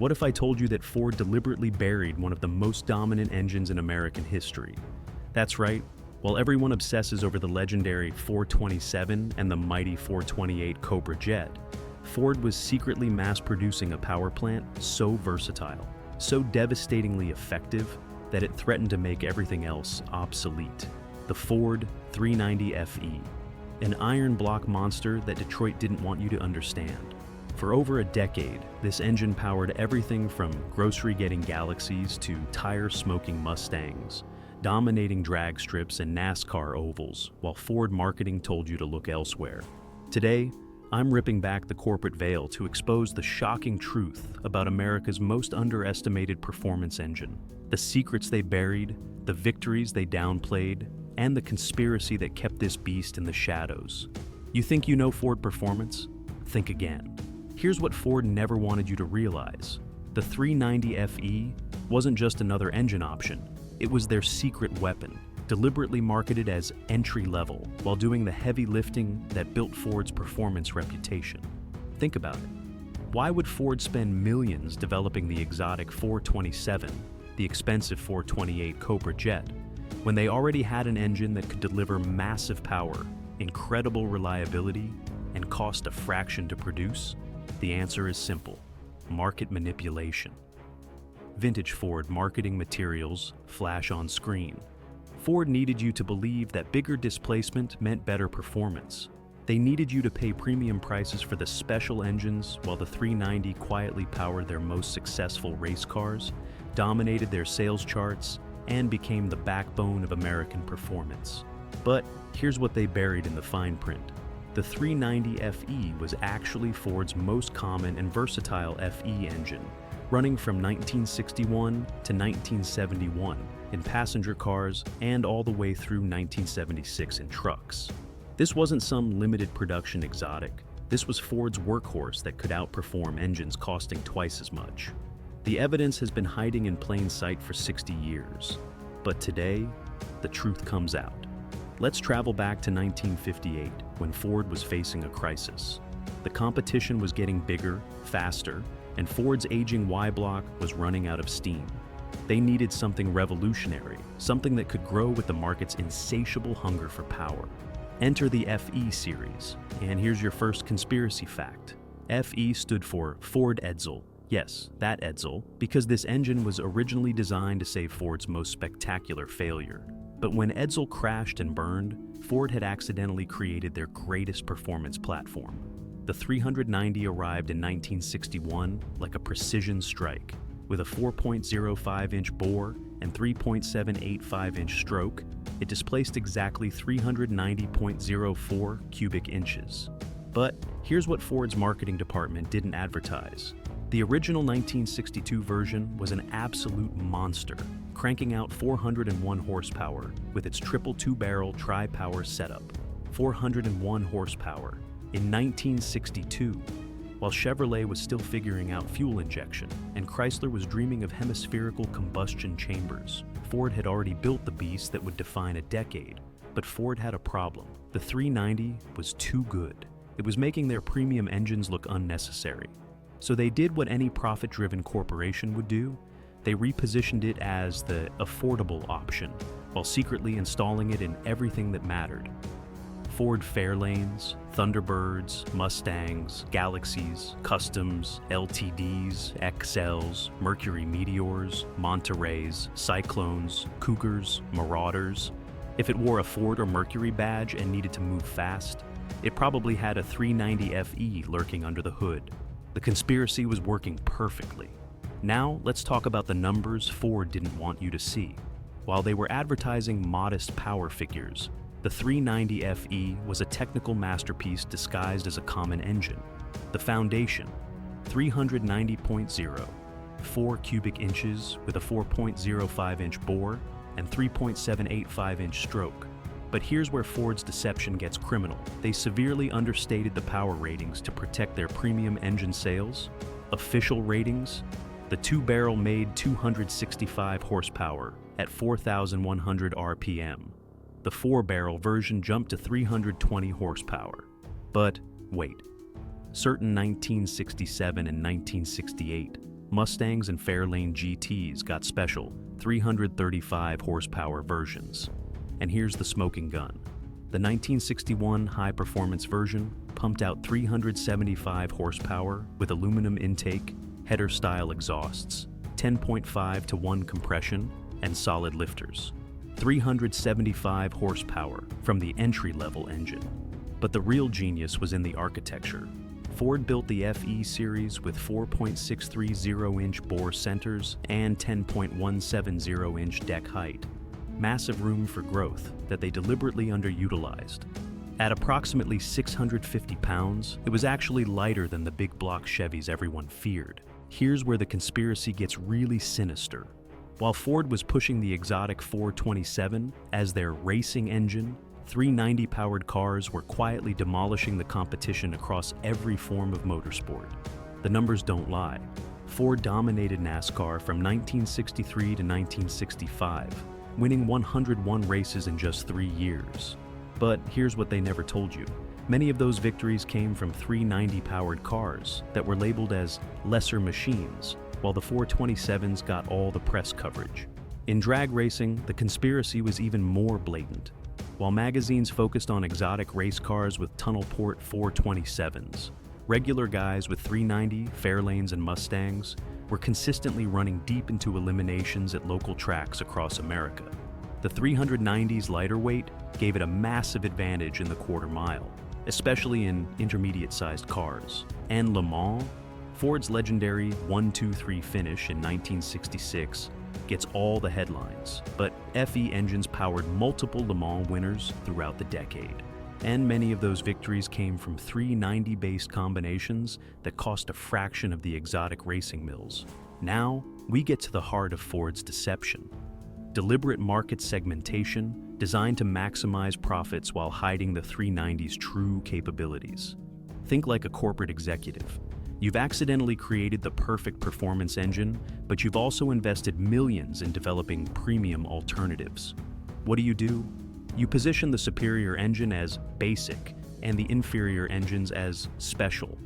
What if I told you that Ford deliberately buried one of the most dominant engines in American history? That's right, while everyone obsesses over the legendary 427 and the mighty 428 Cobra Jet, Ford was secretly mass-producing a power plant so versatile, so devastatingly effective, that it threatened to make everything else obsolete. The Ford 390 FE, an iron block monster that Detroit didn't want you to understand. For over a decade, this engine powered everything from grocery-getting Galaxies to tire-smoking Mustangs, dominating drag strips and NASCAR ovals, while Ford marketing told you to look elsewhere. Today, I'm ripping back the corporate veil to expose the shocking truth about America's most underestimated performance engine, the secrets they buried, the victories they downplayed, and the conspiracy that kept this beast in the shadows. You think you know Ford performance? Think again. Here's what Ford never wanted you to realize. The 390 FE wasn't just another engine option. It was their secret weapon, deliberately marketed as entry-level, while doing the heavy lifting that built Ford's performance reputation. Think about it. Why would Ford spend millions developing the exotic 427, the expensive 428 Cobra Jet, when they already had an engine that could deliver massive power, incredible reliability, and cost a fraction to produce? The answer is simple: market manipulation. Vintage Ford marketing materials flash on screen. Ford needed you to believe that bigger displacement meant better performance. They needed you to pay premium prices for the special engines while the 390 quietly powered their most successful race cars, dominated their sales charts, and became the backbone of American performance. But here's what they buried in the fine print. The 390 FE was actually Ford's most common and versatile FE engine, running from 1961 to 1971 in passenger cars and all the way through 1976 in trucks. This wasn't some limited production exotic. This was Ford's workhorse that could outperform engines costing twice as much. The evidence has been hiding in plain sight for 60 years, but today, the truth comes out. Let's travel back to 1958, when Ford was facing a crisis. The competition was getting bigger, faster, and Ford's aging Y-block was running out of steam. They needed something revolutionary, something that could grow with the market's insatiable hunger for power. Enter the FE series, and here's your first conspiracy fact. FE stood for Ford Edsel. Yes, that Edsel, because this engine was originally designed to save Ford's most spectacular failure. But when Edsel crashed and burned, Ford had accidentally created their greatest performance platform. The 390 arrived in 1961 like a precision strike. With a 4.05-inch bore and 3.785-inch stroke, it displaced exactly 390.04 cubic inches. But here's what Ford's marketing department didn't advertise. The original 1962 version was an absolute monster, cranking out 401 horsepower with its triple two-barrel tri-power setup. 401 horsepower in 1962, while Chevrolet was still figuring out fuel injection and Chrysler was dreaming of hemispherical combustion chambers. Ford had already built the beast that would define a decade, but Ford had a problem. The 390 was too good. It was making their premium engines look unnecessary. So they did what any profit-driven corporation would do. They repositioned it as the affordable option, while secretly installing it in everything that mattered. Ford Fairlanes, Thunderbirds, Mustangs, Galaxies, Customs, LTDs, XLs, Mercury Meteors, Montereys, Cyclones, Cougars, Marauders. If it wore a Ford or Mercury badge and needed to move fast, it probably had a 390 FE lurking under the hood. The conspiracy was working perfectly. Now, let's talk about the numbers Ford didn't want you to see. While they were advertising modest power figures, the 390 FE was a technical masterpiece disguised as a common engine. The foundation, 390.0, 4 cubic inches with a 4.05-inch bore and 3.785-inch stroke. But here's where Ford's deception gets criminal. They severely understated the power ratings to protect their premium engine sales. Official ratings: the two-barrel made 265 horsepower at 4,100 RPM. The four-barrel version jumped to 320 horsepower. But wait, certain 1967 and 1968 Mustangs and Fairlane GTs got special 335 horsepower versions. And here's the smoking gun. The 1961 high-performance version pumped out 375 horsepower with aluminum intake, header-style exhausts, 10.5-to-1 compression, and solid lifters. 375 horsepower from the entry-level engine. But the real genius was in the architecture. Ford built the FE series with 4.630-inch bore centers and 10.170-inch deck height. Massive room for growth that they deliberately underutilized. At approximately 650 pounds, it was actually lighter than the big block Chevys everyone feared. Here's where the conspiracy gets really sinister. While Ford was pushing the exotic 427 as their racing engine, 390-powered cars were quietly demolishing the competition across every form of motorsport. The numbers don't lie. Ford dominated NASCAR from 1963 to 1965, winning 101 races in just 3 years. But here's what they never told you. Many of those victories came from 390-powered cars that were labeled as lesser machines, while the 427s got all the press coverage. In drag racing, the conspiracy was even more blatant. While magazines focused on exotic race cars with tunnel port 427s, regular guys with 390, Fairlanes, and Mustangs were consistently running deep into eliminations at local tracks across America. The 390's lighter weight gave it a massive advantage in the quarter mile, especially in intermediate-sized cars. And Le Mans, Ford's legendary 1-2-3 finish in 1966 gets all the headlines, but FE engines powered multiple Le Mans winners throughout the decade. And many of those victories came from 390-based combinations that cost a fraction of the exotic racing mills. Now, we get to the heart of Ford's deception. Deliberate market segmentation designed to maximize profits while hiding the 390's true capabilities. Think like a corporate executive. You've accidentally created the perfect performance engine, but you've also invested millions in developing premium alternatives. What do? You position the superior engine as basic and the inferior engines as special.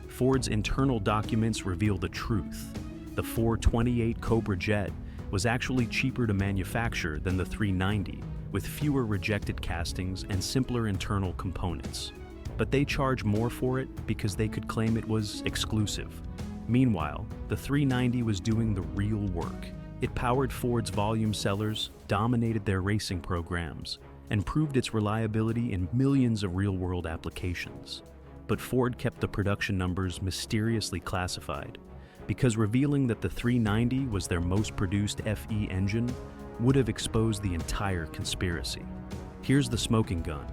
Ford's internal documents reveal the truth. The 428 Cobra Jet was actually cheaper to manufacture than the 390, with fewer rejected castings and simpler internal components. But they charge more for it because they could claim it was exclusive. Meanwhile, the 390 was doing the real work. It powered Ford's volume sellers, dominated their racing programs, and proved its reliability in millions of real-world applications. But Ford kept the production numbers mysteriously classified, because revealing that the 390 was their most produced FE engine would have exposed the entire conspiracy. Here's the smoking gun.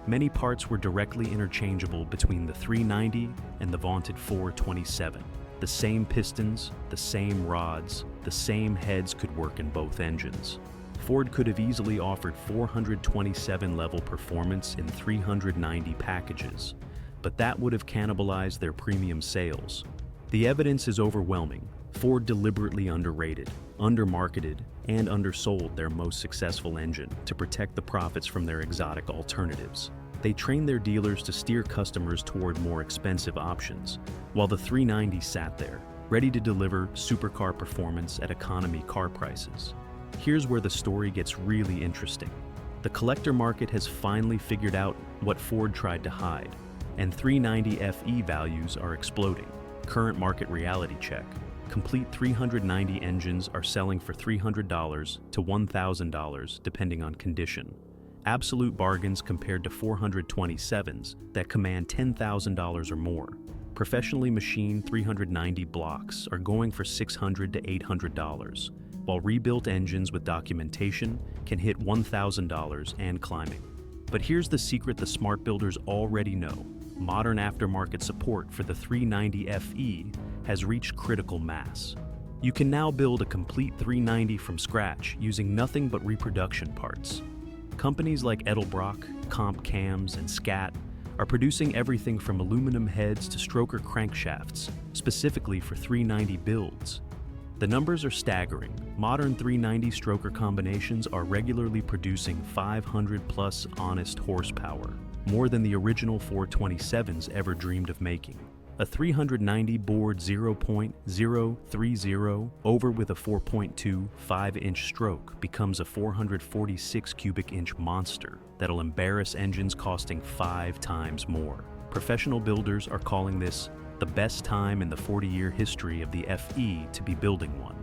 Many parts were directly interchangeable between the 390 and the vaunted 427. The same pistons, the same rods, the same heads could work in both engines. Ford could have easily offered 427-level performance in 390 packages, but that would have cannibalized their premium sales. The evidence is overwhelming. Ford deliberately underrated, undermarketed, and undersold their most successful engine to protect the profits from their exotic alternatives. They trained their dealers to steer customers toward more expensive options, while the 390 sat there, ready to deliver supercar performance at economy car prices. Here's where the story gets really interesting. The collector market has finally figured out what Ford tried to hide, and 390 FE values are exploding. Current market reality check. Complete 390 engines are selling for $300 to $1,000 depending on condition. Absolute bargains compared to 427s that command $10,000 or more. Professionally machined 390 blocks are going for $600 to $800, while rebuilt engines with documentation can hit $1,000 and climbing. But here's the secret the smart builders already know. Modern aftermarket support for the 390 FE has reached critical mass. You can now build a complete 390 from scratch using nothing but reproduction parts. Companies like Edelbrock, Comp Cams, and Scat are producing everything from aluminum heads to stroker crankshafts, specifically for 390 builds. The numbers are staggering. Modern 390 stroker combinations are regularly producing 500-plus honest horsepower, more than the original 427s ever dreamed of making. A 390 bored 0.030 over with a 4.2 5-inch stroke becomes a 446 cubic inch monster that'll embarrass engines costing 5 times more. Professional builders are calling this the best time in the 40-year history of the FE to be building one.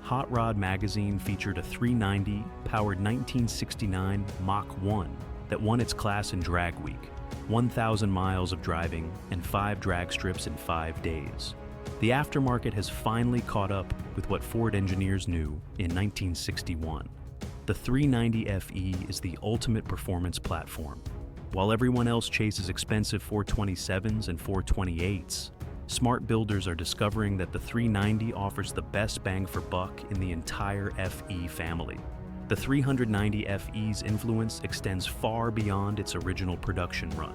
Hot Rod magazine featured a 390 powered 1969 Mach 1 that won its class in Drag Week. 1,000 miles of driving and 5 drag strips in 5 days. The aftermarket has finally caught up with what Ford engineers knew in 1961. The 390 FE is the ultimate performance platform. While everyone else chases expensive 427s and 428s, smart builders are discovering that the 390 offers the best bang for buck in the entire FE family. The 390 FE's influence extends far beyond its original production run.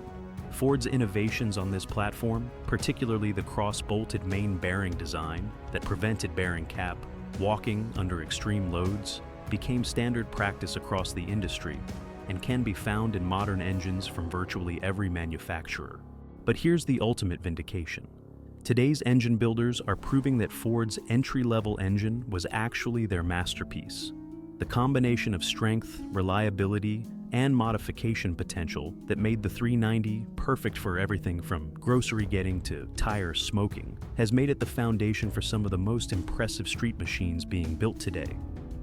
Ford's innovations on this platform, particularly the cross-bolted main bearing design that prevented bearing cap walking under extreme loads, became standard practice across the industry and can be found in modern engines from virtually every manufacturer. But here's the ultimate vindication. Today's engine builders are proving that Ford's entry-level engine was actually their masterpiece. The combination of strength, reliability, and modification potential that made the 390 perfect for everything from grocery getting to tire smoking has made it the foundation for some of the most impressive street machines being built today.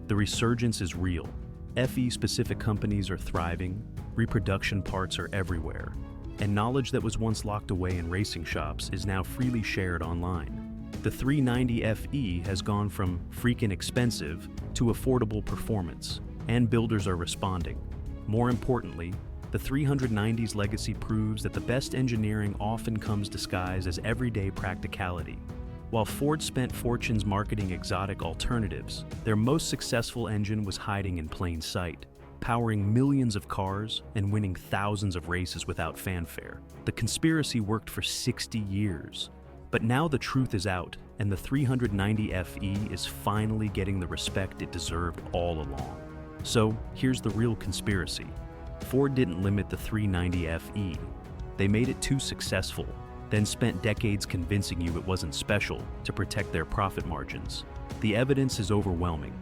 The resurgence is real. FE-specific companies are thriving, reproduction parts are everywhere, and knowledge that was once locked away in racing shops is now freely shared online. The 390 FE has gone from freaking expensive to affordable performance, and builders are responding. More importantly, the 390's legacy proves that the best engineering often comes disguised as everyday practicality. While Ford spent fortunes marketing exotic alternatives, their most successful engine was hiding in plain sight, powering millions of cars and winning thousands of races without fanfare. The conspiracy worked for 60 years. But now the truth is out, and the 390 FE is finally getting the respect it deserved all along. So here's the real conspiracy. Ford didn't limit the 390 FE. They made it too successful, then spent decades convincing you it wasn't special to protect their profit margins. The evidence is overwhelming.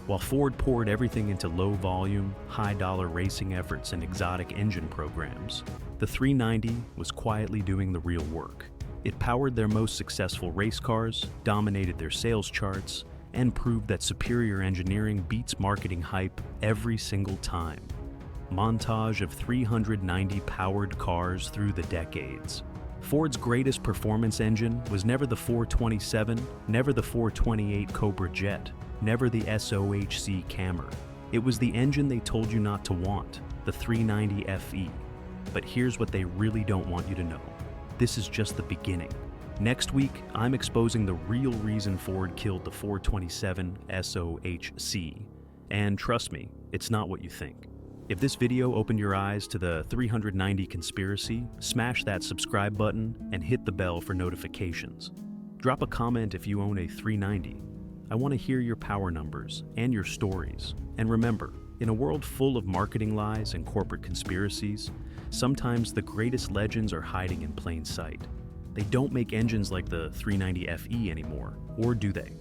While Ford poured everything into low-volume, high-dollar racing efforts and exotic engine programs, the 390 was quietly doing the real work. It powered their most successful race cars, dominated their sales charts, and proved that superior engineering beats marketing hype every single time. Montage of 390 powered cars through the decades. Ford's greatest performance engine was never the 427, never the 428 Cobra Jet, never the SOHC Cammer. It was the engine they told you not to want, the 390 FE. But here's what they really don't want you to know. This is just the beginning. Next week, I'm exposing the real reason Ford killed the 427 SOHC. And trust me, it's not what you think. If this video opened your eyes to the 390 conspiracy, smash that subscribe button and hit the bell for notifications. Drop a comment if you own a 390. I want to hear your power numbers and your stories. And remember, in a world full of marketing lies and corporate conspiracies, sometimes the greatest legends are hiding in plain sight. They don't make engines like the 390 FE anymore, or do they?